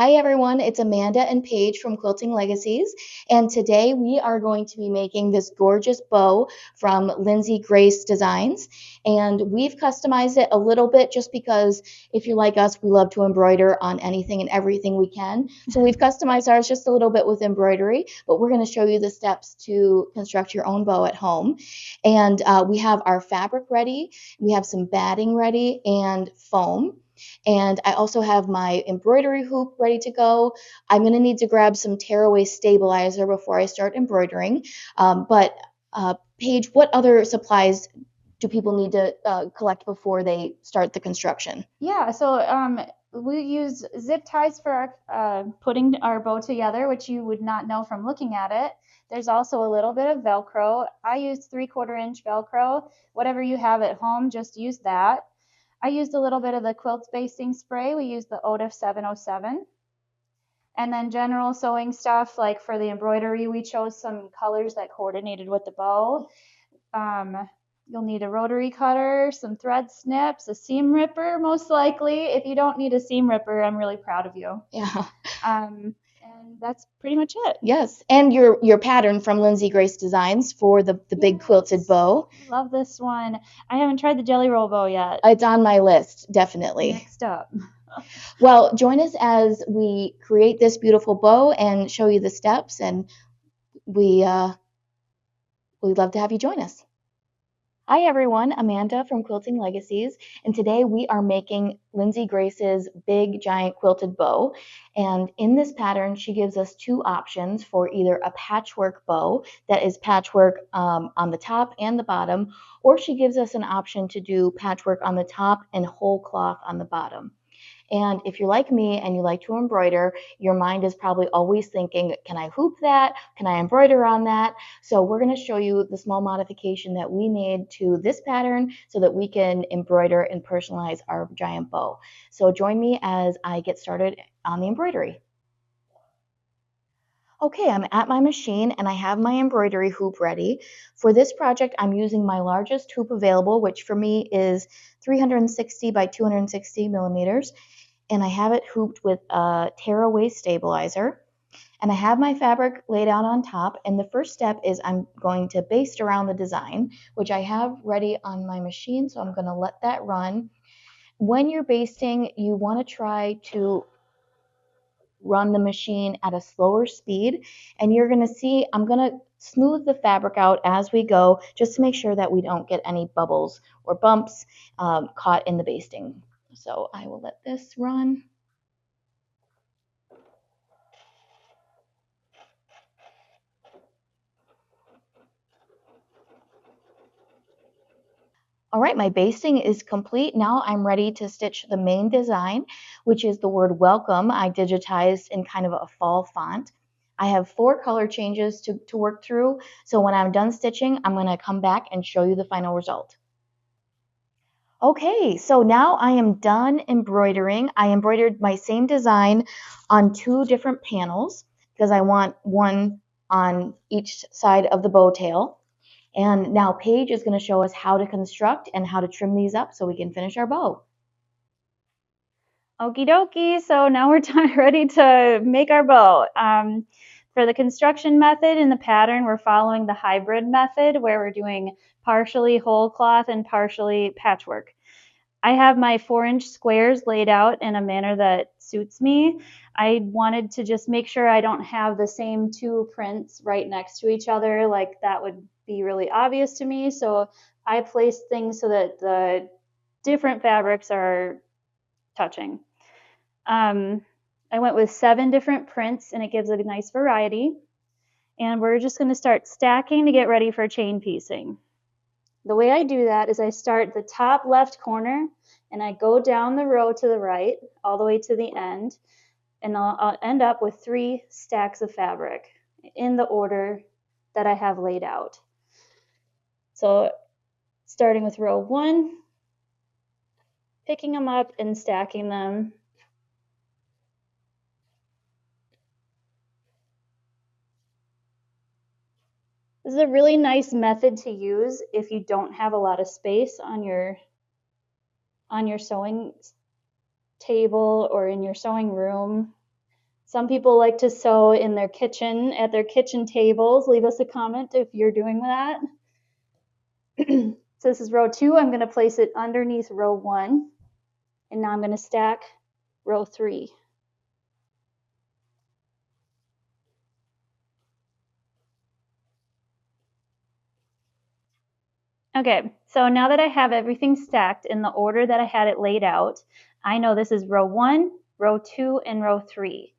Hi everyone, it's Amanda and Paige from Quilting Legacies, and today we are going to be making this gorgeous bow from Lindsy Grace Designs, and we've customized it a little bit just because if you're like us, we love to embroider on anything and everything we can. So we've customized ours just a little bit with embroidery, but we're going to show you the steps to construct your own bow at home. And we have our fabric ready, we have some batting ready and foam. And I also have my embroidery hoop ready to go. I'm going to need to grab some tearaway stabilizer before I start embroidering. Paige, what other supplies do people need to collect before they start the construction? Yeah, so we use zip ties for putting our bow together, which you would not know from looking at it. There's also a little bit of Velcro. I used 3/4 inch Velcro. Whatever you have at home, just use that. I used a little bit of the quilt basting spray. We used the Otif 707. And then general sewing stuff, like for the embroidery, we chose some colors that coordinated with the bow. You'll need a rotary cutter, some thread snips, a seam ripper, most likely. If you don't need a seam ripper, I'm really proud of you. Yeah. And that's pretty much it. Yes, and your pattern from Lindsay Grace Designs for the big quilted bow. Love this one. I haven't tried the jelly roll bow yet. It's on my list, definitely. Next up. Well, join us as we create this beautiful bow and show you the steps, and we'd love to have you join us. Hi everyone, Amanda from Quilting Legacies, and today we are making Lindsay Grace's big giant quilted bow. And in this pattern, she gives us two options for either a patchwork bow that is patchwork on the top and the bottom, or she gives us an option to do patchwork on the top and whole cloth on the bottom. And if you're like me and you like to embroider, your mind is probably always thinking, can I hoop that? Can I embroider on that? So we're going to show you the small modification that we made to this pattern so that we can embroider and personalize our giant bow. So join me as I get started on the embroidery. Okay, I'm at my machine and I have my embroidery hoop ready. For this project, I'm using my largest hoop available, which for me is 360 by 260 millimeters. And I have it hooped with a tearaway stabilizer. And I have my fabric laid out on top. And the first step is I'm going to baste around the design, which I have ready on my machine. So I'm going to let that run. When you're basting, you want to try to run the machine at a slower speed. And you're going to see I'm going to smooth the fabric out as we go just to make sure that we don't get any bubbles or bumps caught in the basting. So I will let this run. All right, my basting is complete. Now I'm ready to stitch the main design, which is the word welcome. I digitized in kind of a fall font. I have 4 color changes to work through. So when I'm done stitching, I'm going to come back and show you the final result. Okay, so now I am done embroidering. I embroidered my same design on 2 different panels because I want one on each side of the bow tail. And now Paige is going to show us how to construct and how to trim these up so we can finish our bow. Okie dokie. So now we're ready to make our bow. For the construction method in the pattern, we're following the hybrid method where we're doing partially whole cloth and partially patchwork. I have my 4-inch squares laid out in a manner that suits me. I wanted to just make sure I don't have the same 2 prints right next to each other, like that would be really obvious to me. So I placed things so that the different fabrics are touching. I went with 7 different prints and it gives it a nice variety. And we're just going to start stacking to get ready for chain piecing. The way I do that is I start the top left corner and I go down the row to the right all the way to the end, and I'll end up with 3 stacks of fabric in the order that I have laid out. So starting with row 1, picking them up and stacking them. This is a really nice method to use if you don't have a lot of space on your sewing table or in your sewing room. Some people like to sew in their kitchen, at their kitchen tables. Leave us a comment if you're doing that. So this is row 2. I'm going to place it underneath row 1. And now I'm going to stack row 3. Okay, so now that I have everything stacked in the order that I had it laid out, I know this is row 1, row 2, and row 3.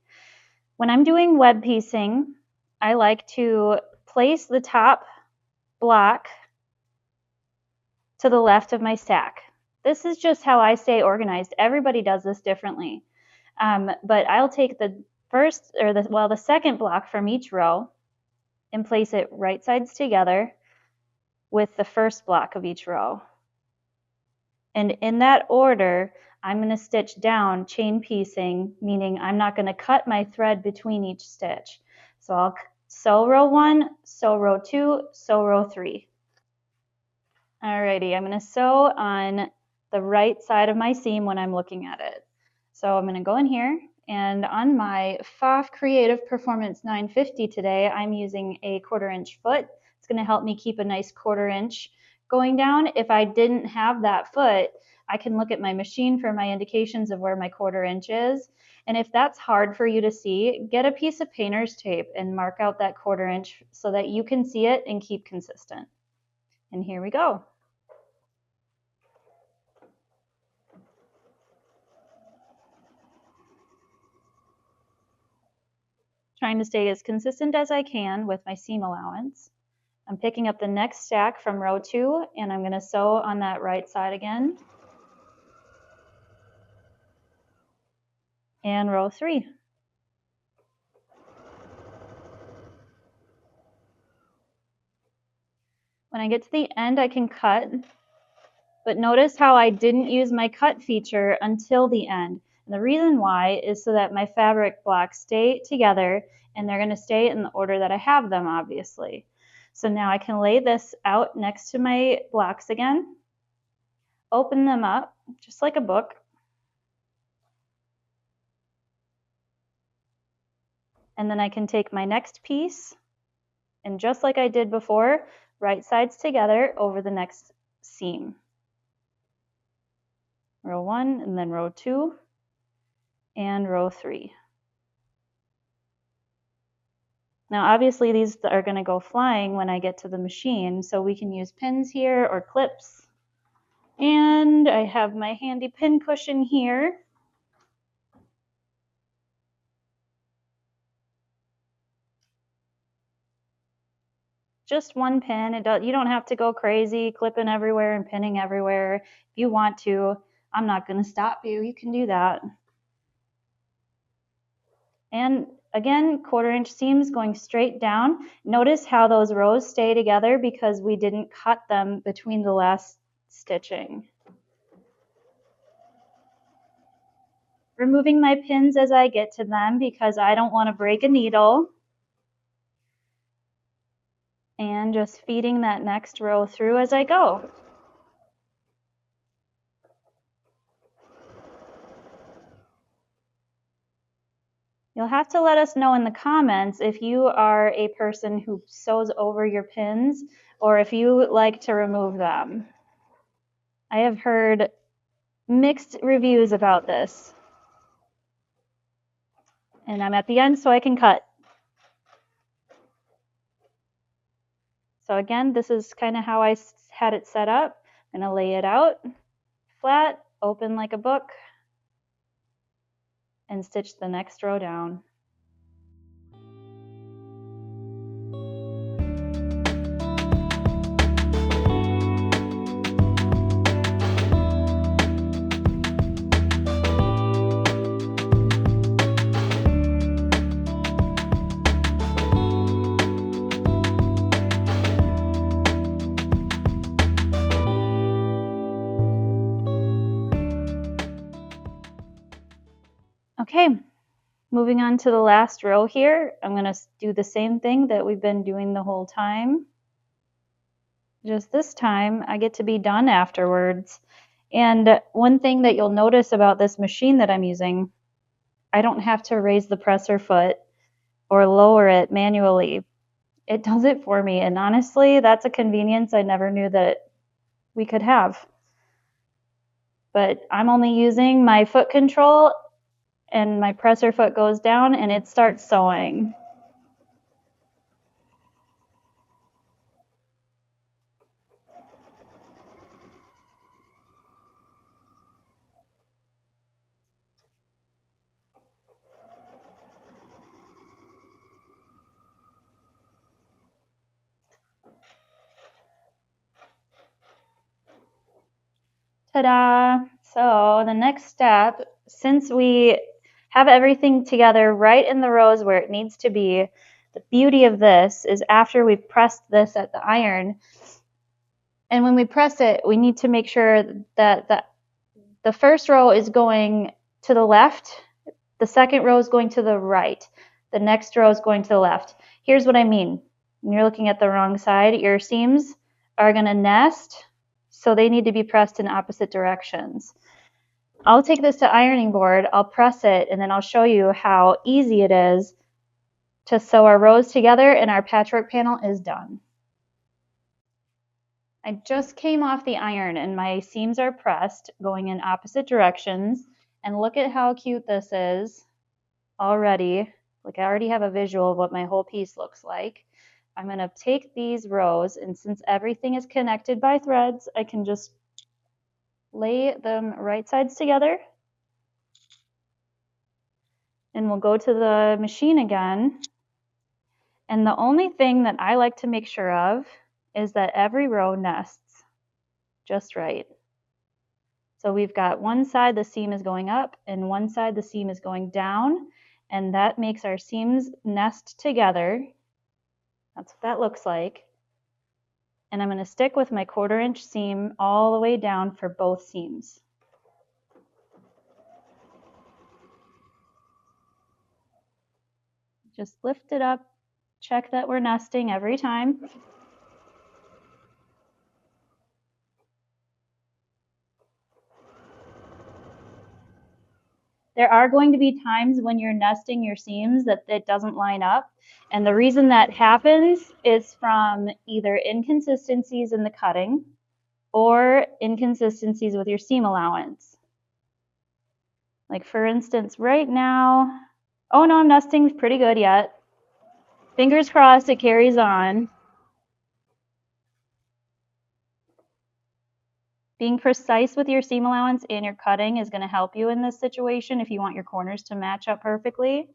When I'm doing web piecing, I like to place the top block to the left of my stack. This is just how I stay organized. Everybody does this differently. But I'll take the second block from each row and place it right sides together with the first block of each row. And in that order, I'm going to stitch down chain piecing, meaning I'm not going to cut my thread between each stitch. So I'll sew row 1, sew row 2, sew row 3. Alrighty, I'm going to sew on the right side of my seam when I'm looking at it. So I'm going to go in here, and on my FOF Creative Performance 950 today, I'm using a 1/4 inch foot. It's going to help me keep a nice 1/4 inch going down. If I didn't have that foot, I can look at my machine for my indications of where my 1/4 inch is. And if that's hard for you to see, get a piece of painter's tape and mark out that 1/4 inch so that you can see it and keep consistent. And here we go. Trying to stay as consistent as I can with my seam allowance. I'm picking up the next stack from row 2, and I'm going to sew on that right side again. And row 3. When I get to the end, I can cut, but notice how I didn't use my cut feature until the end. And the reason why is so that my fabric blocks stay together, and they're going to stay in the order that I have them, obviously. So now I can lay this out next to my blocks again, open them up just like a book, and then I can take my next piece and just like I did before, right sides together over the next seam. Row 1 and then row 2 and row 3. Now obviously these are going to go flying when I get to the machine, so we can use pins here or clips. And I have my handy pin cushion here. Just one pin. You don't have to go crazy clipping everywhere and pinning everywhere. If you want to, I'm not going to stop you. You can do that. And again, 1/4 inch seams going straight down. Notice how those rows stay together because we didn't cut them between the last stitching. Removing my pins as I get to them because I don't want to break a needle. And just feeding that next row through as I go. You'll have to let us know in the comments if you are a person who sews over your pins or if you like to remove them. I have heard mixed reviews about this. And I'm at the end so I can cut. So again, this is kind of how I had it set up. I'm going to lay it out flat, open like a book, and stitch the next row down. Okay, moving on to the last row here, I'm going to do the same thing that we've been doing the whole time. Just this time, I get to be done afterwards. And one thing that you'll notice about this machine that I'm using I don't have to raise the presser foot or lower it manually. It does it for me. And honestly, that's a convenience I never knew that we could have. But I'm only using my foot control, and my presser foot goes down and it starts sewing. Ta-da! So the next step, since we have everything together right in the rows where it needs to be, the beauty of this is after we've pressed this at the iron, and when we press it, we need to make sure that the first row is going to the left, the second row is going to the right, the next row is going to the left. Here's what I mean. When you're looking at the wrong side, your seams are going to nest, so they need to be pressed in opposite directions. I'll take this to ironing board, I'll press it, and then I'll show you how easy it is to sew our rows together, and our patchwork panel is done. I just came off the iron and my seams are pressed going in opposite directions, and look at how cute this is already. Like, I already have a visual of what my whole piece looks like. I'm going to take these rows, and since everything is connected by threads, I can just lay them right sides together, and we'll go to the machine again. And the only thing that I like to make sure of is that every row nests just right. So we've got one side the seam is going up and one side the seam is going down, and that makes our seams nest together. That's what that looks like. And I'm going to stick with my 1/4 inch seam all the way down for both seams. Just lift it up, check that we're nesting every time. There are going to be times when you're nesting your seams that it doesn't line up. And the reason that happens is from either inconsistencies in the cutting or inconsistencies with your seam allowance. Like, for instance, right now, oh no, I'm nesting pretty good yet. Fingers crossed it carries on. Being precise with your seam allowance and your cutting is going to help you in this situation if you want your corners to match up perfectly.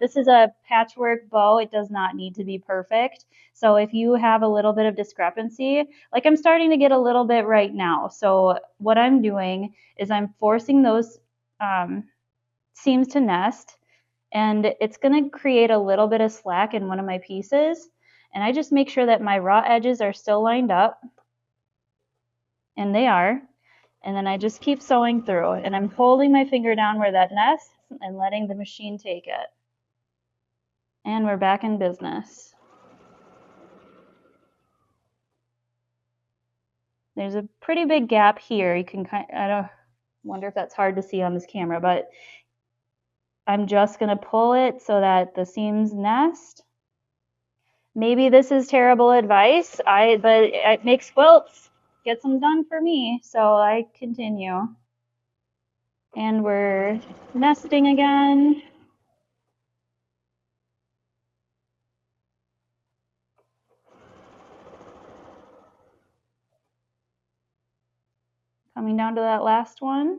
This is a patchwork bow. It does not need to be perfect. So if you have a little bit of discrepancy, like I'm starting to get a little bit right now. So what I'm doing is I'm forcing those seams to nest, and it's going to create a little bit of slack in one of my pieces. And I just make sure that my raw edges are still lined up, and they are. And then I just keep sewing through, and I'm holding my finger down where that nests and letting the machine take it. And we're back in business. There's a pretty big gap here. You can I don't wonder if that's hard to see on this camera, but I'm just going to pull it so that the seams nest. Maybe this is terrible advice, but it makes quilts. Gets them done for me, so I continue. And we're nesting again. Coming down to that last one.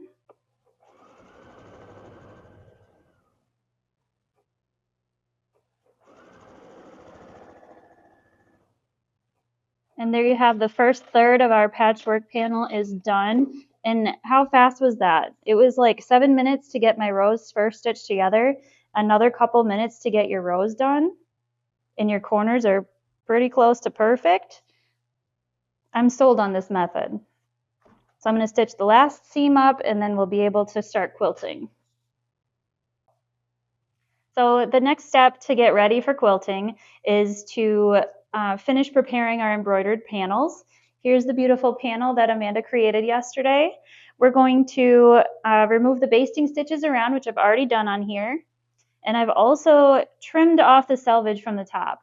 And there you have the first third of our patchwork panel is done. And how fast was that? It was like 7 minutes to get my rows first stitched together, another couple minutes to get your rows done, and your corners are pretty close to perfect. I'm sold on this method. So I'm going to stitch the last seam up, and then we'll be able to start quilting. So the next step to get ready for quilting is to finish preparing our embroidered panels. Here's the beautiful panel that Amanda created yesterday. we're going to remove the basting stitches around, which I've already done on here. And I've also trimmed off the selvage from the top.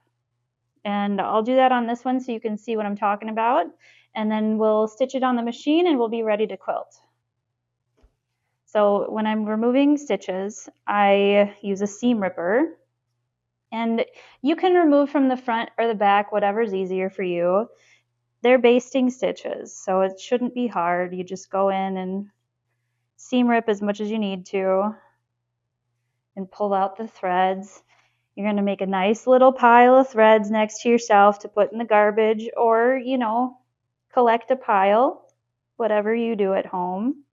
And I'll do that on this one so you can see what I'm talking about. And then we'll stitch it on the machine and we'll be ready to quilt. So when I'm removing stitches, I use a seam ripper. And you can remove from the front or the back, whatever's easier for you. They're basting stitches, so it shouldn't be hard. You just go in and seam rip as much as you need to and pull out the threads. You're going to make a nice little pile of threads next to yourself to put in the garbage, or, you know, collect a pile, whatever you do at home.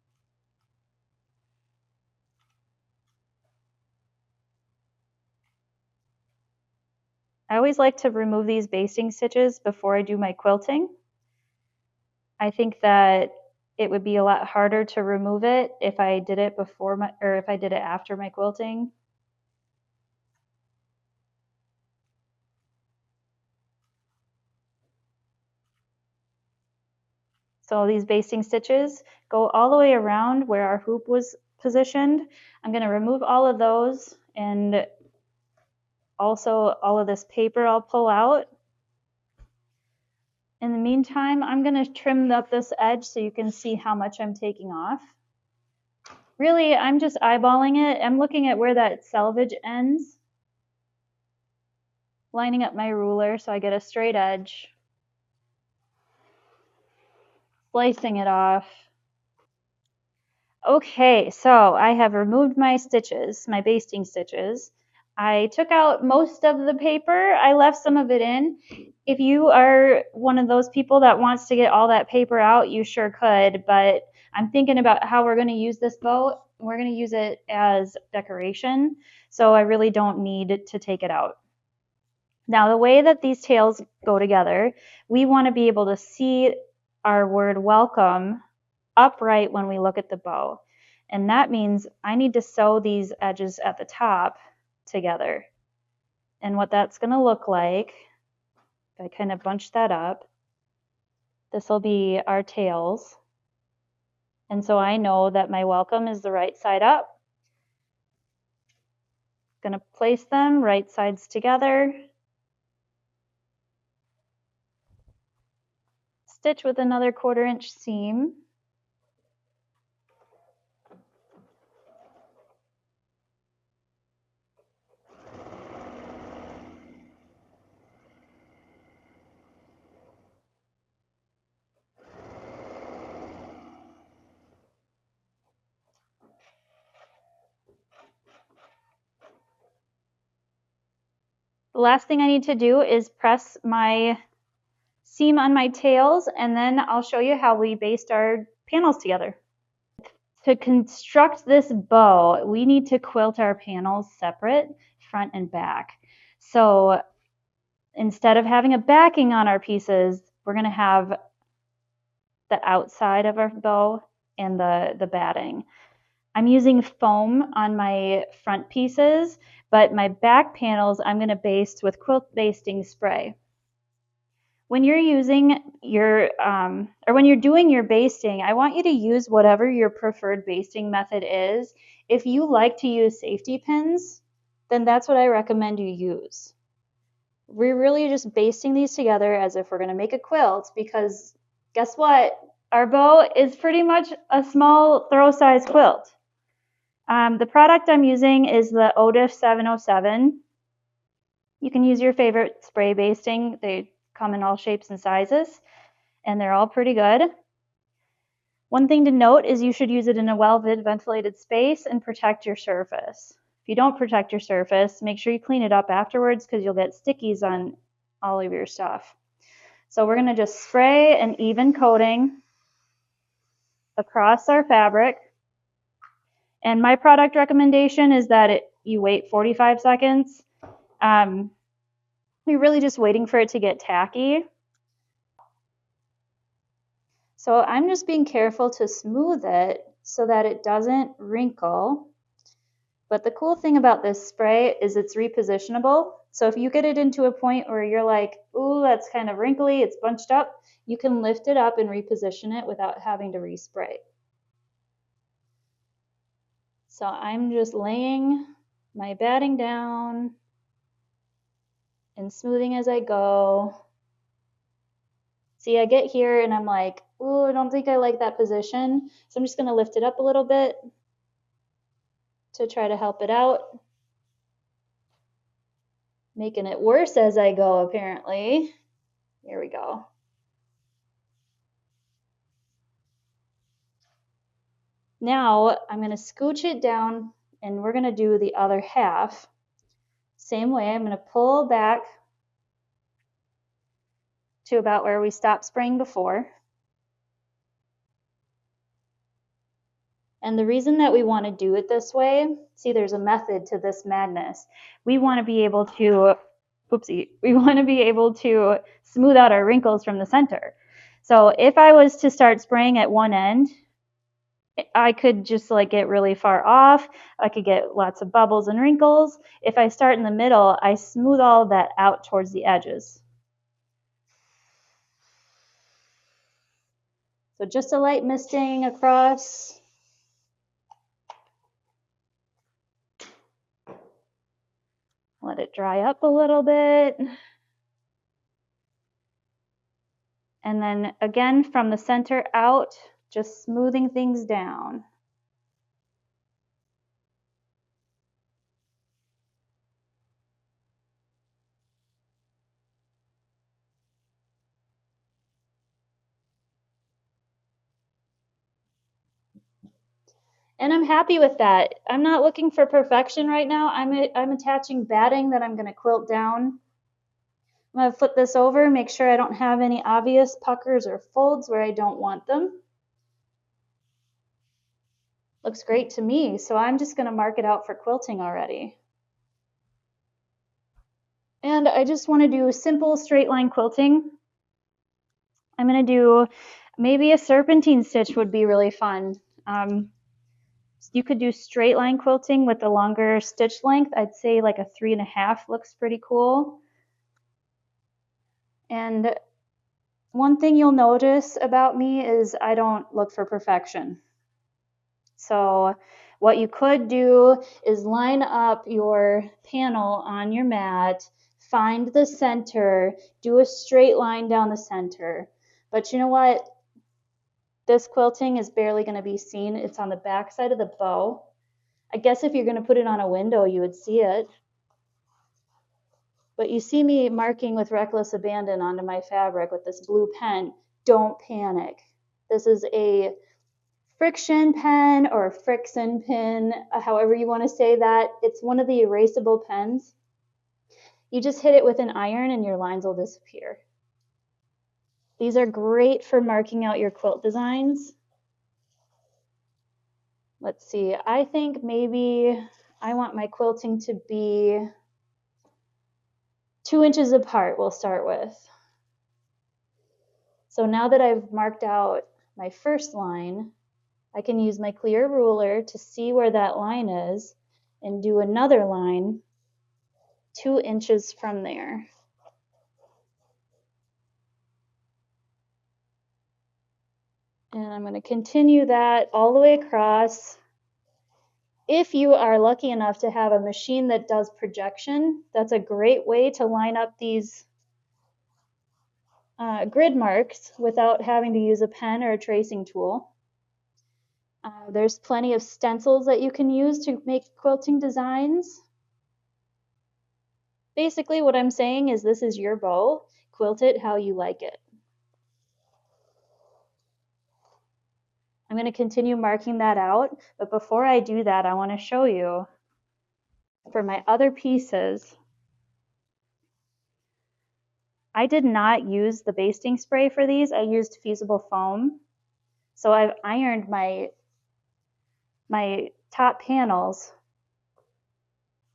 I always like to remove these basting stitches before I do my quilting. I think that it would be a lot harder to remove it if I did it before my, or if I did it after my quilting. So these basting stitches go all the way around where our hoop was positioned. I'm going to remove all of those, and also all of this paper I'll pull out. In the meantime, I'm going to trim up this edge so you can see how much I'm taking off. Really, I'm just eyeballing it. I'm looking at where that selvage ends, lining up my ruler so I get a straight edge, slicing it off. Okay, so I have removed my stitches, my basting stitches. I took out most of the paper. I left some of it in. If you are one of those people that wants to get all that paper out, you sure could, but I'm thinking about how we're going to use this bow. We're going to use it as decoration, so I really don't need to take it out. Now, the way that these tails go together, we want to be able to see our word welcome upright when we look at the bow. And that means I need to sew these edges at the top together. And what that's going to look like, if I kind of bunch that up, this will be our tails. And so I know that my welcome is the right side up. I'm going to place them right sides together. Stitch with another 1/4 inch seam. The last thing I need to do is press my seam on my tails, and then I'll show you how we baste our panels together. To construct this bow, we need to quilt our panels separate, front and back. So instead of having a backing on our pieces, we're going to have the outside of our bow and the batting. I'm using foam on my front pieces, but my back panels I'm going to baste with quilt basting spray. When you're using your, or when you're doing your basting, I want you to use whatever your preferred basting method is. If you like to use safety pins, then that's what I recommend you use. We're really just basting these together as if we're going to make a quilt, because guess what? Our bow is pretty much a small throw size quilt. The product I'm using is the Otis 707. You can use your favorite spray basting. They come in all shapes and sizes, and they're all pretty good. One thing to note is you should use it in a well-ventilated space and protect your surface. If you don't protect your surface, make sure you clean it up afterwards, because you'll get stickies on all of your stuff. So we're going to just spray an even coating across our fabric. And my product recommendation is that you wait 45 seconds. You're really just waiting for it to get tacky. So I'm just being careful to smooth it so that it doesn't wrinkle. But the cool thing about this spray is it's repositionable. So if you get it into a point where you're like, ooh, that's kind of wrinkly, it's bunched up, you can lift it up and reposition it without having to respray. So I'm just laying my batting down and smoothing as I go. See, I get here and I'm like, oh, I don't think I like that position. So I'm just going to lift it up a little bit to try to help it out. Making it worse as I go, apparently. Here we go. Now I'm going to scooch it down and we're going to do the other half. Same way, I'm going to pull back to about where we stopped spraying before. And the reason that we want to do it this way, see, there's a method to this madness. We want to be able to, we want to be able to smooth out our wrinkles from the center. So if I was to start spraying at one end, I could just like get really far off. I could get lots of bubbles and wrinkles. If I start in the middle, I smooth all of that out towards the edges. So just a light misting across. Let it dry up a little bit. And then again, from the center out, just smoothing things down. And I'm happy with that. I'm not looking for perfection right now. I'm attaching batting that I'm going to quilt down. I'm going to flip this over, make sure I don't have any obvious puckers or folds where I don't want them. Looks great to me, so I'm just going to mark it out for quilting already. And I just want to do a simple straight line quilting. I'm going to do maybe a serpentine stitch would be really fun. You could do straight line quilting with a longer stitch length. I'd say like a 3.5 looks pretty cool. And one thing you'll notice about me is I don't look for perfection. So what you could do is line up your panel on your mat, find the center, do a straight line down the center. But you know what? This quilting is barely going to be seen. It's on the back side of the bow. I guess if you're going to put it on a window, you would see it. But you see me marking with reckless abandon onto my fabric with this blue pen. Don't panic. This is a friction pen or a friction pin, however you want to say that. It's one of the erasable pens. You just hit it with an iron and your lines will disappear. These are great for marking out your quilt designs. Let's see, I think maybe I want my quilting to be 2 inches apart, we'll start with. So now that I've marked out my first line, I can use my clear ruler to see where that line is and do another line 2 inches from there. And I'm going to continue that all the way across. If you are lucky enough to have a machine that does projection, that's a great way to line up these grid marks without having to use a pen or a tracing tool. There's plenty of stencils that you can use to make quilting designs. Basically what I'm saying is this is your bow. Quilt it how you like it. I'm going to continue marking that out, but before I do that, I want to show you for my other pieces. I did not use the basting spray for these. I used fusible foam. So I've ironed my top panels.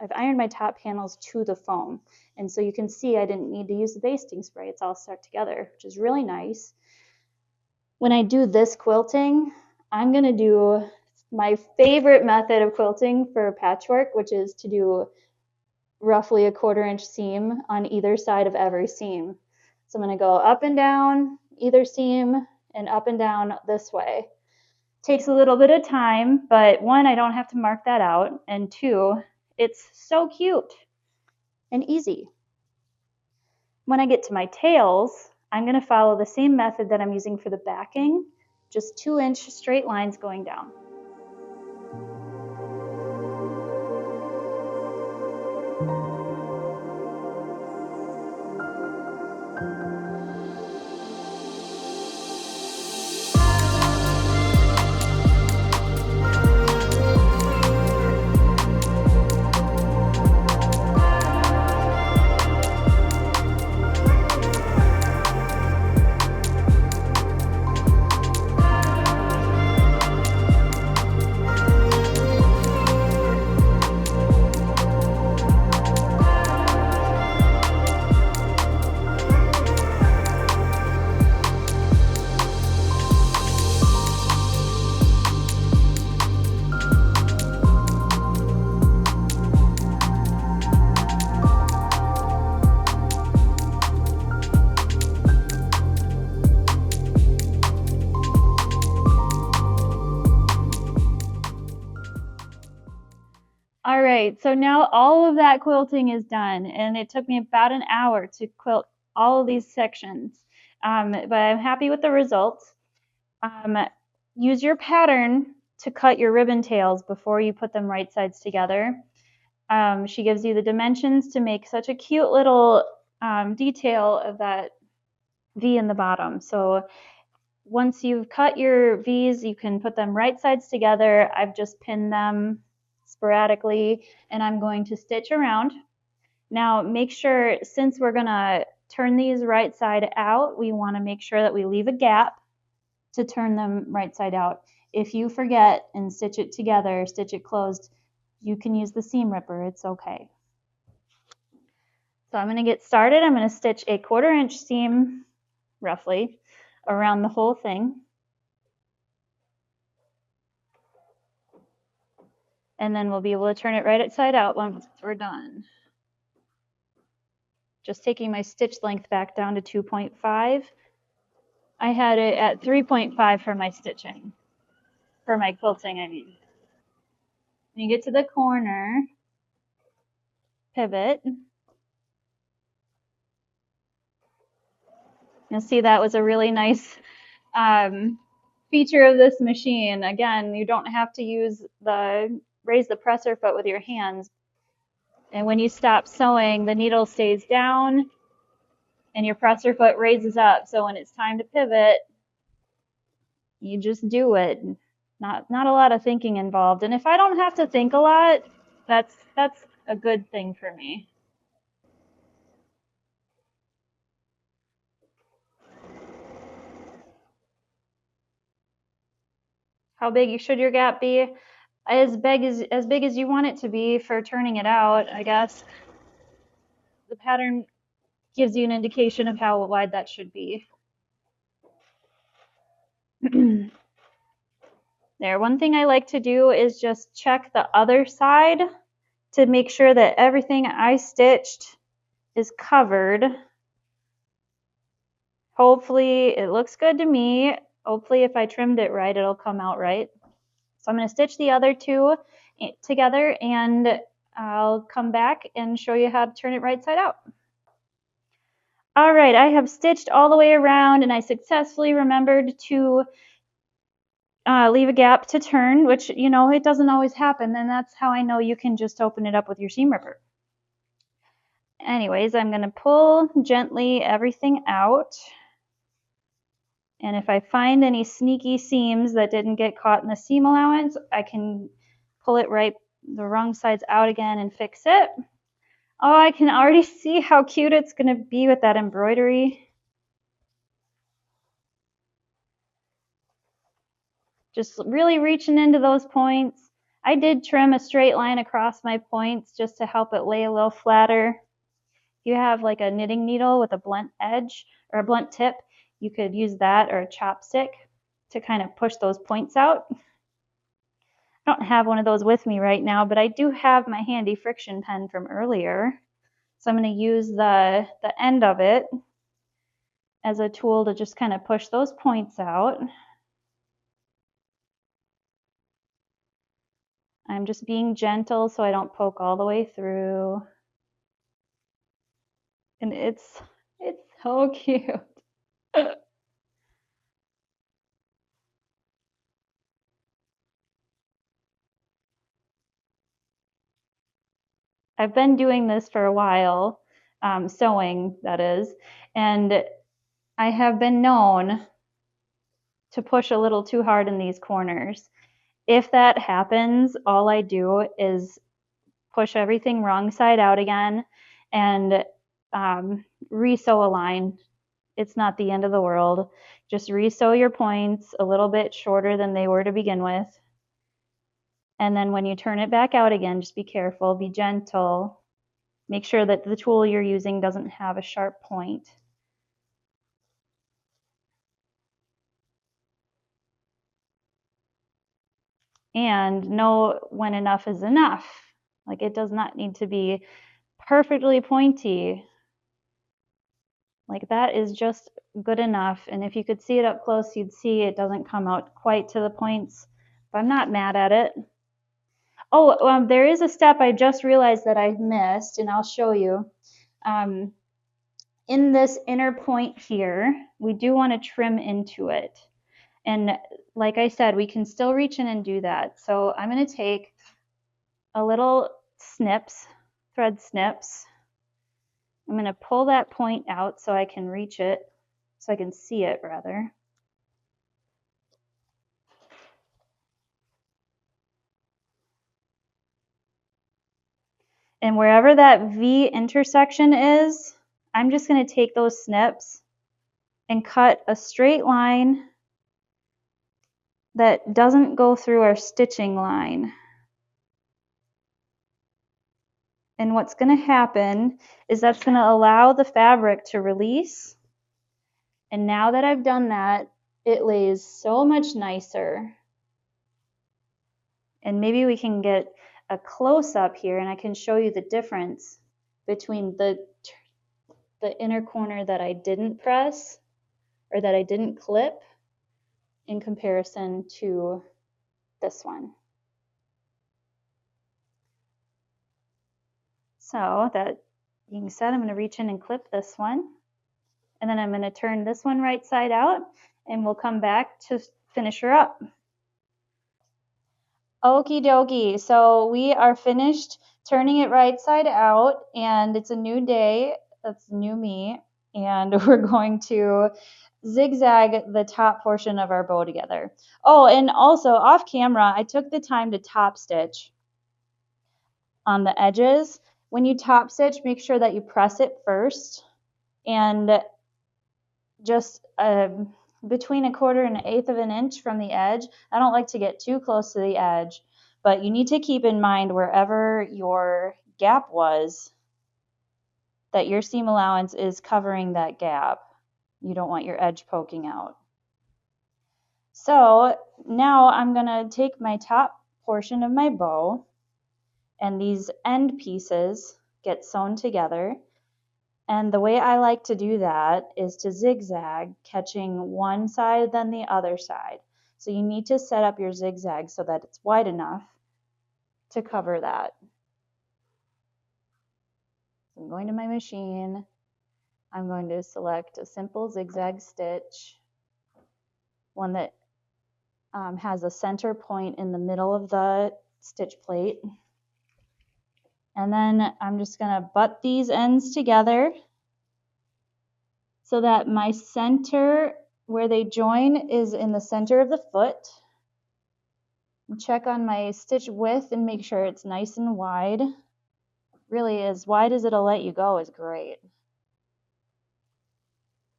I've ironed my top panels to the foam. And so you can see I didn't need to use the basting spray. It's all stuck together, which is really nice. When I do this quilting, I'm going to do my favorite method of quilting for patchwork, which is to do roughly a 1/4 inch seam on either side of every seam. So I'm going to go up and down either seam and up and down this way. Takes a little bit of time, but one, I don't have to mark that out, and two, it's so cute and easy. When I get to my tails, I'm going to follow the same method that I'm using for the backing, just 2-inch straight lines going down. All right, so now all of that quilting is done, and it took me about an hour to quilt all of these sections, but I'm happy with the results. Use your pattern to cut your ribbon tails before you put them right sides together. She gives you the dimensions to make such a cute little detail of that V in the bottom. So once you've cut your V's, you can put them right sides together. I've just pinned them sporadically, and I'm going to stitch around. Now make sure, since we're gonna turn these right side out, we wanna make sure that we leave a gap to turn them right side out. If you forget and stitch it together, stitch it closed, you can use the seam ripper, it's okay. So I'm gonna get started. I'm gonna stitch a 1/4 inch seam, roughly, around the whole thing. And then we'll be able to turn it right side out once we're done. Just taking my stitch length back down to 2.5. I had it at 3.5 for my stitching, for my quilting, I mean. When you get to the corner, pivot. You'll see that was a really nice feature of this machine. Again, you don't have to raise the presser foot with your hands. And when you stop sewing, the needle stays down and your presser foot raises up. So when it's time to pivot, you just do it. Not a lot of thinking involved. And if I don't have to think a lot, that's a good thing for me. How big should your gap be? As big as you want it to be for turning it out, I guess. The pattern gives you an indication of how wide that should be. There, one thing I like to do is just check the other side to make sure that everything I stitched is covered. Hopefully it looks good to me. Hopefully if I trimmed it right, it'll come out right. So I'm going to stitch the other two together, and I'll come back and show you how to turn it right side out. All right, I have stitched all the way around, and I successfully remembered to leave a gap to turn, which, you know, it doesn't always happen, and that's how I know you can just open it up with your seam ripper. Anyways, I'm going to pull gently everything out. And if I find any sneaky seams that didn't get caught in the seam allowance, I can pull it right the wrong sides out again and fix it. Oh, I can already see how cute it's going to be with that embroidery. Just really reaching into those points. I did trim a straight line across my points just to help it lay a little flatter. If you have like a knitting needle with a blunt edge or a blunt tip, you could use that, or a chopstick, to kind of push those points out. I don't have one of those with me right now, but I do have my handy friction pen from earlier. So I'm going to use the end of it as a tool to just kind of push those points out. I'm just being gentle so I don't poke all the way through. And it's so cute. I've been doing this for a while, sewing, that is, and I have been known to push a little too hard in these corners. If that happens, all I do is push everything wrong side out again and re-sew a line. It's not the end of the world. Just re-sew your points a little bit shorter than they were to begin with. And then when you turn it back out again, just be careful, be gentle. Make sure that the tool you're using doesn't have a sharp point. And know when enough is enough. Like, it does not need to be perfectly pointy. Like, that is just good enough. And if you could see it up close, you'd see it doesn't come out quite to the points, but I'm not mad at it. Oh, there is a step I just realized that I missed, and I'll show you. In this inner point here, we do want to trim into it. And like I said, we can still reach in and do that. So I'm going to take a little snips, thread snips. I'm going to pull that point out so I can reach it, so I can see it rather. And wherever that V intersection is, I'm just going to take those snips and cut a straight line that doesn't go through our stitching line. And what's going to happen is that's going to allow the fabric to release. And now that I've done that, it lays so much nicer. And maybe we can get a close-up here and I can show you the difference between the inner corner that I didn't press or that I didn't clip in comparison to this one. So that being said, I'm going to reach in and clip this one. And then I'm going to turn this one right side out and we'll come back to finish her up. Okie dokie. So we are finished turning it right side out and it's a new day. That's new me. And we're going to zigzag the top portion of our bow together. Oh, and also off camera, I took the time to top stitch on the edges. When you top stitch, make sure that you press it first and just between 1/4 and 1/8 of an inch from the edge. I don't like to get too close to the edge, but you need to keep in mind wherever your gap was that your seam allowance is covering that gap. You don't want your edge poking out. So now I'm going to take my top portion of my bow and these end pieces get sewn together. And the way I like to do that is to zigzag, catching one side then the other side. So you need to set up your zigzag so that it's wide enough to cover that. So I'm going to my machine. I'm going to select a simple zigzag stitch, one that has a center point in the middle of the stitch plate. And then I'm just going to butt these ends together so that my center where they join is in the center of the foot. Check on my stitch width and make sure it's nice and wide. Really, as wide as it'll let you go is great.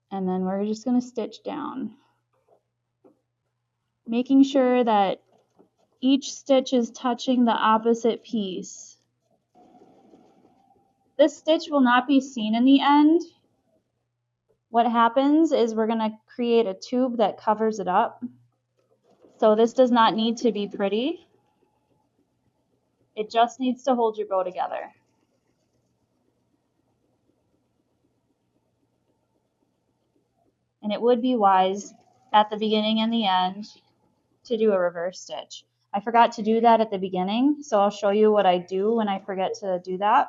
And then we're just going to stitch down, making sure that each stitch is touching the opposite piece. This stitch will not be seen in the end. What happens is we're going to create a tube that covers it up. So this does not need to be pretty. It just needs to hold your bow together. And it would be wise at the beginning and the end to do a reverse stitch. I forgot to do that at the beginning, so I'll show you what I do when I forget to do that.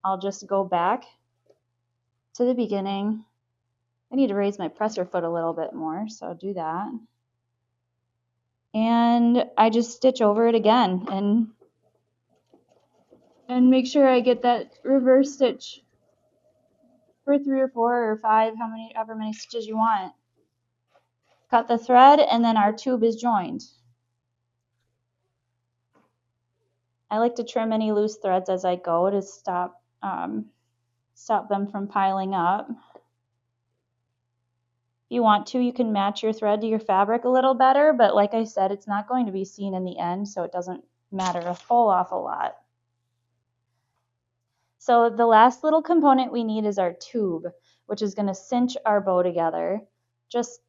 I'll just go back to the beginning. I need to raise my presser foot a little bit more, so I'll do that. And I just stitch over it again and make sure I get that reverse stitch for 3 or 4 or 5, however many stitches you want. Cut the thread, and then our tube is joined. I like to trim any loose threads as I go to stop them from piling up. If you want to, you can match your thread to your fabric a little better, but like I said, it's not going to be seen in the end, so it doesn't matter a whole awful lot. So the last little component we need is our tube, which is going to cinch our bow together, just,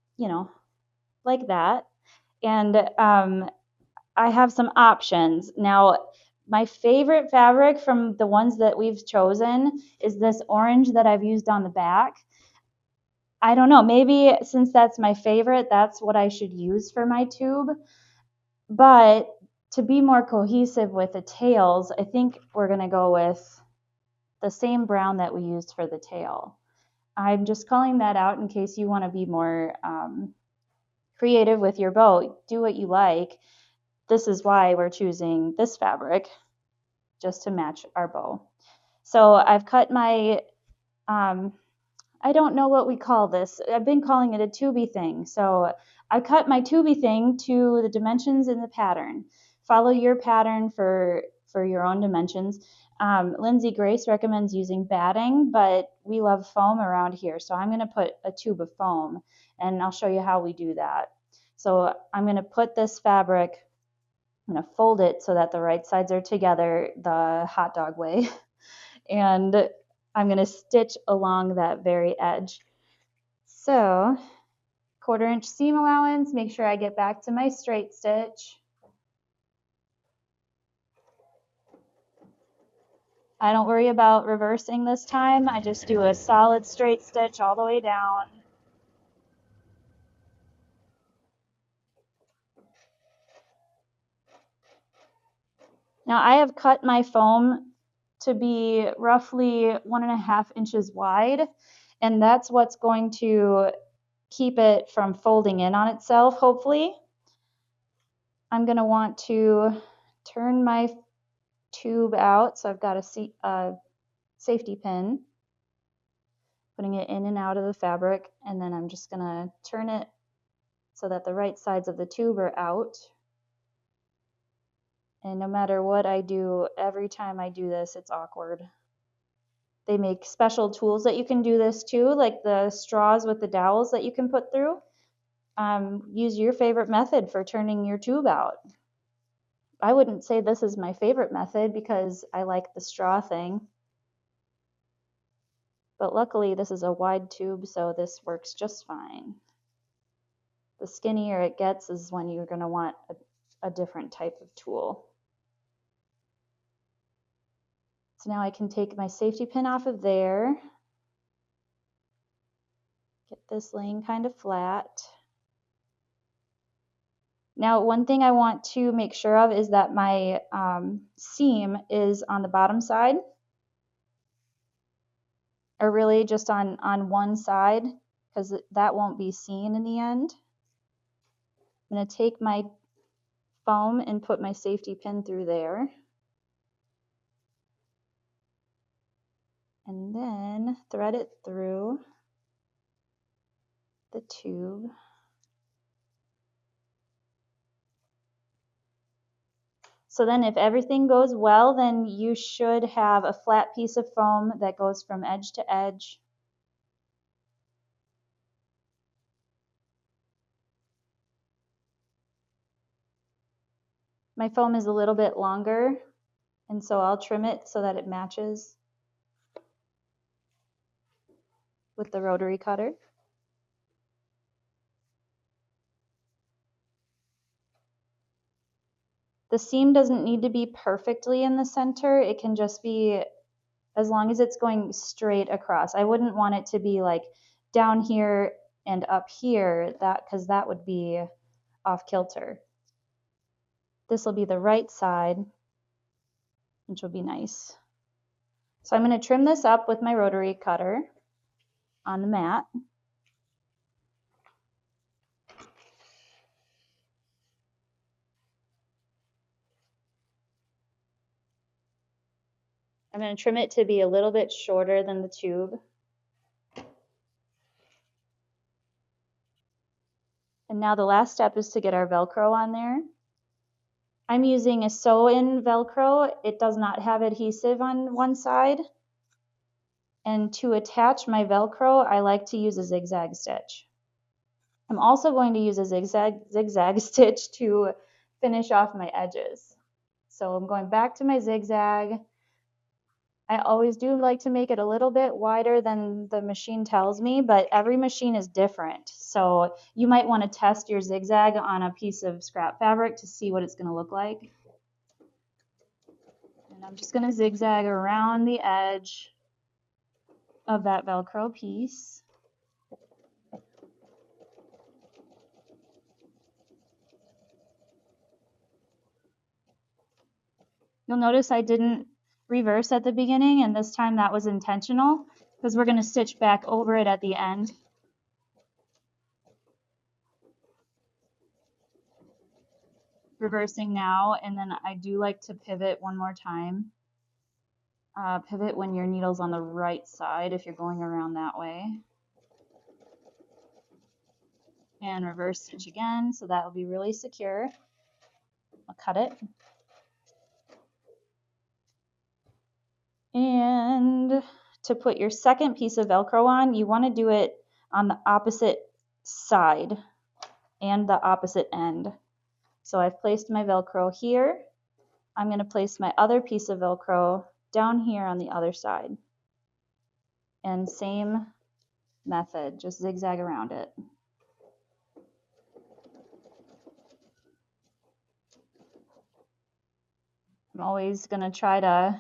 like that. And I have some options. Now, my favorite fabric from the ones that we've chosen is this orange that I've used on the back. I don't know, maybe since that's my favorite, that's what I should use for my tube. But to be more cohesive with the tails, I think we're going to go with the same brown that we used for the tail. I'm just calling that out in case you want to be more creative with your bow. Do what you like. This is why we're choosing this fabric, just to match our bow. So I've cut my, I don't know what we call this. I've been calling it a tubey thing. So I cut my tubey thing to the dimensions in the pattern. Follow your pattern for your own dimensions. Lindsy Grace recommends using batting, but we love foam around here. So I'm going to put a tube of foam, and I'll show you how we do that. So I'm going to put this fabric, I'm going to fold it so that the right sides are together the hot dog way. And I'm going to stitch along that very edge. So 1/4 inch seam allowance, make sure I get back to my straight stitch. I don't worry about reversing this time. I just do a solid straight stitch all the way down. Now I have cut my foam to be roughly 1.5 inches wide, and that's what's going to keep it from folding in on itself, hopefully. I'm going to want to turn my tube out, so I've got a safety pin, putting it in and out of the fabric, and then I'm just going to turn it so that the right sides of the tube are out. And no matter what I do, every time I do this, it's awkward. They make special tools that you can do this too, like the straws with the dowels that you can put through. Use your favorite method for turning your tube out. I wouldn't say this is my favorite method because I like the straw thing. But luckily this is a wide tube, so this works just fine. The skinnier it gets is when you're going to want a different type of tool. So now I can take my safety pin off of there. Get this laying kind of flat. Now, one thing I want to make sure of is that my seam is on the bottom side, or really just on one side, because that won't be seen in the end. I'm going to take my foam and put my safety pin through there. And then thread it through the tube. So then if everything goes well, then you should have a flat piece of foam that goes from edge to edge. My foam is a little bit longer, and so I'll trim it so that it matches with the rotary cutter. The seam doesn't need to be perfectly in the center. It can just be, as long as it's going straight across. I wouldn't want it to be like down here and up here, because that would be off kilter. This will be the right side, which will be nice. So I'm going to trim this up with my rotary cutter on the mat. I'm going to trim it to be a little bit shorter than the tube. And now the last step is to get our Velcro on there. I'm using a sew-in Velcro. It does not have adhesive on one side. And to attach my Velcro, I like to use a zigzag stitch. I'm also going to use a zigzag stitch to finish off my edges. So I'm going back to my zigzag. I always do like to make it a little bit wider than the machine tells me, but every machine is different. So you might want to test your zigzag on a piece of scrap fabric to see what it's going to look like. And I'm just going to zigzag around the edge of that Velcro piece. You'll notice I didn't reverse at the beginning, and this time that was intentional because we're going to stitch back over it at the end. Reversing now, and then I do like to pivot one more time. Pivot when your needle's on the right side if you're going around that way. And reverse stitch again, so that will be really secure. I'll cut it. And to put your second piece of Velcro on, you want to do it on the opposite side and the opposite end. So I've placed my Velcro here. I'm going to place my other piece of Velcro down here on the other side. And same method, just zigzag around it. I'm always going to try to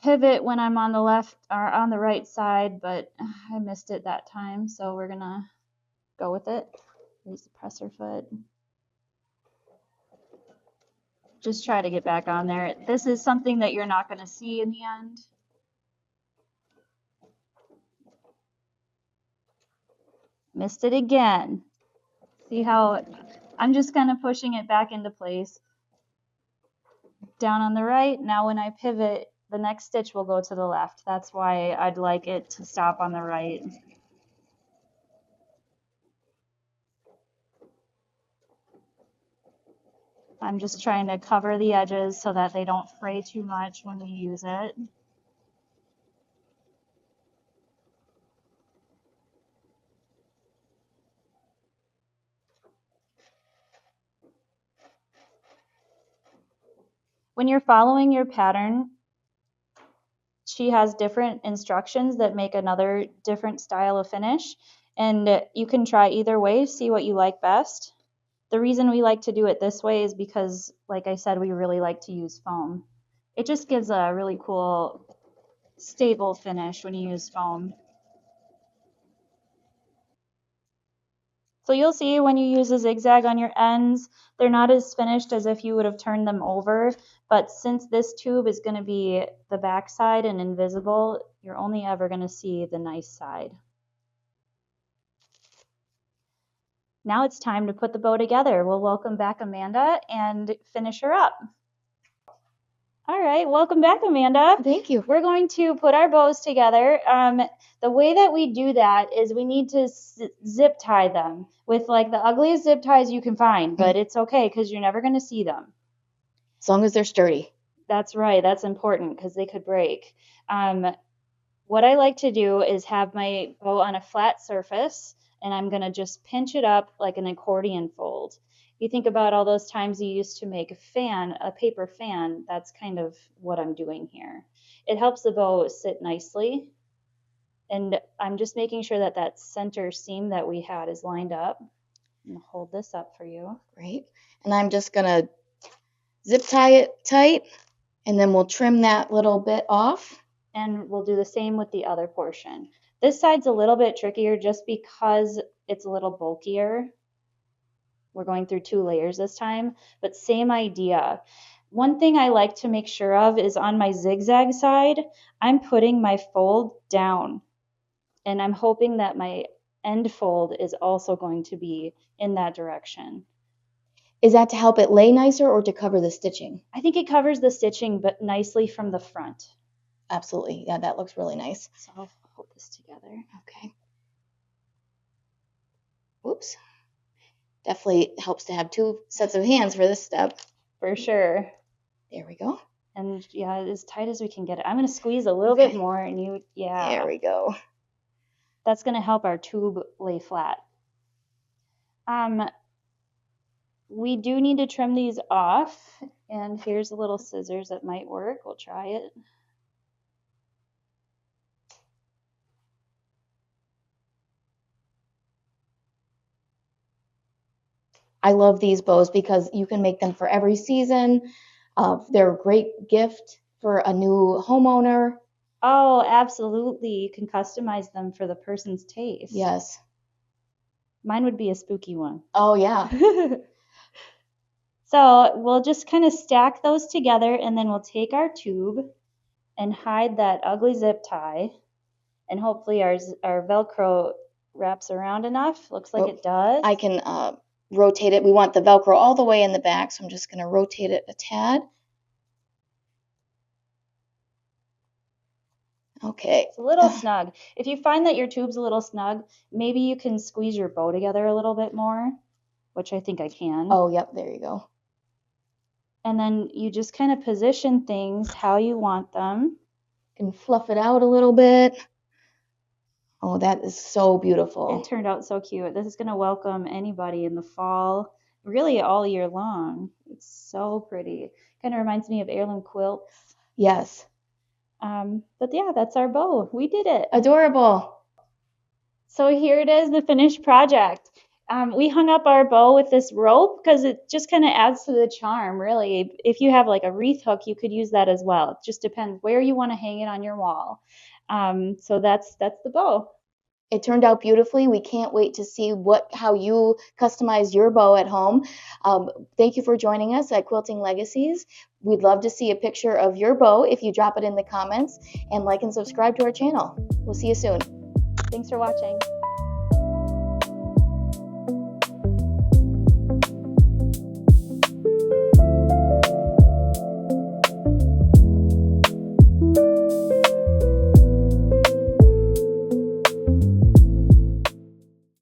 pivot when I'm on the left or on the right side, but I missed it that time, so we're going to go with it. Use the presser foot. Just try to get back on there. This is something that you're not going to see in the end. Missed it again. See how I'm just kind of pushing it back into place. Down on the right. Now when I pivot, the next stitch will go to the left. That's why I'd like it to stop on the right. I'm just trying to cover the edges so that they don't fray too much when we use it. When you're following your pattern, she has different instructions that make another different style of finish, and you can try either way, see what you like best. The reason we like to do it this way is because, like I said, we really like to use foam. It just gives a really cool, stable finish when you use foam. So you'll see when you use a zigzag on your ends, they're not as finished as if you would have turned them over. But since this tube is going to be the back side and invisible, you're only ever going to see the nice side. Now it's time to put the bow together. We'll welcome back Amanda and finish her up. All right, welcome back, Amanda. Thank you. We're going to put our bows together. The way that we do that is we need to zip tie them with like the ugliest zip ties you can find, but it's okay because you're never going to see them. As long as they're sturdy. That's right. That's important because they could break. What I like to do is have my bow on a flat surface, and I'm going to just pinch it up like an accordion fold. You think about all those times you used to make a paper fan, that's kind of what I'm doing here. It helps the bow sit nicely. And I'm just making sure that that center seam that we had is lined up. I'm going to hold this up for you. Great. And I'm just going to zip tie it tight, and then we'll trim that little bit off. And we'll do the same with the other portion. This side's a little bit trickier just because it's a little bulkier. We're going through 2 layers this time, but same idea. One thing I like to make sure of is on my zigzag side, I'm putting my fold down, and I'm hoping that my end fold is also going to be in that direction. Is that to help it lay nicer or to cover the stitching? I think it covers the stitching but nicely from the front. Absolutely. Yeah, that looks really nice. So I'll hold this together. Okay. Oops. Definitely helps to have 2 sets of hands for this step. For sure. There we go. And yeah, as tight as we can get it. I'm going to squeeze a little bit more, and There we go. That's going to help our tube lay flat. We do need to trim these off, and here's a little scissors that might work. We'll try it. I love these bows because you can make them for every season. They're a great gift for a new homeowner. Oh, absolutely. You can customize them for the person's taste. Yes. Mine would be a spooky one. Oh, yeah. So we'll just kind of stack those together, and then we'll take our tube and hide that ugly zip tie. And hopefully our Velcro wraps around enough. Looks like it does. I can rotate it. We want the Velcro all the way in the back, so I'm just going to rotate it a tad. Okay. It's a little snug. If you find that your tube's a little snug, maybe you can squeeze your bow together a little bit more, which I think I can. Oh, yep, there you go. And then you just kind of position things how you want them. You can fluff it out a little bit. Oh, that is so beautiful. It turned out so cute. This is going to welcome anybody in the fall, really all year long. It's so pretty. Kind of reminds me of heirloom quilts. Yes. But yeah, that's our bow. We did it. Adorable. So here it is, the finished project. We hung up our bow with this rope because it just kind of adds to the charm, really. If you have like a wreath hook, you could use that as well. It just depends where you want to hang it on your wall. So that's the bow. It turned out beautifully. We can't wait to see how you customize your bow at home. Thank you for joining us at Quilting Legacies. We'd love to see a picture of your bow if you drop it in the comments, and like and subscribe to our channel. We'll see you soon. Thanks for watching.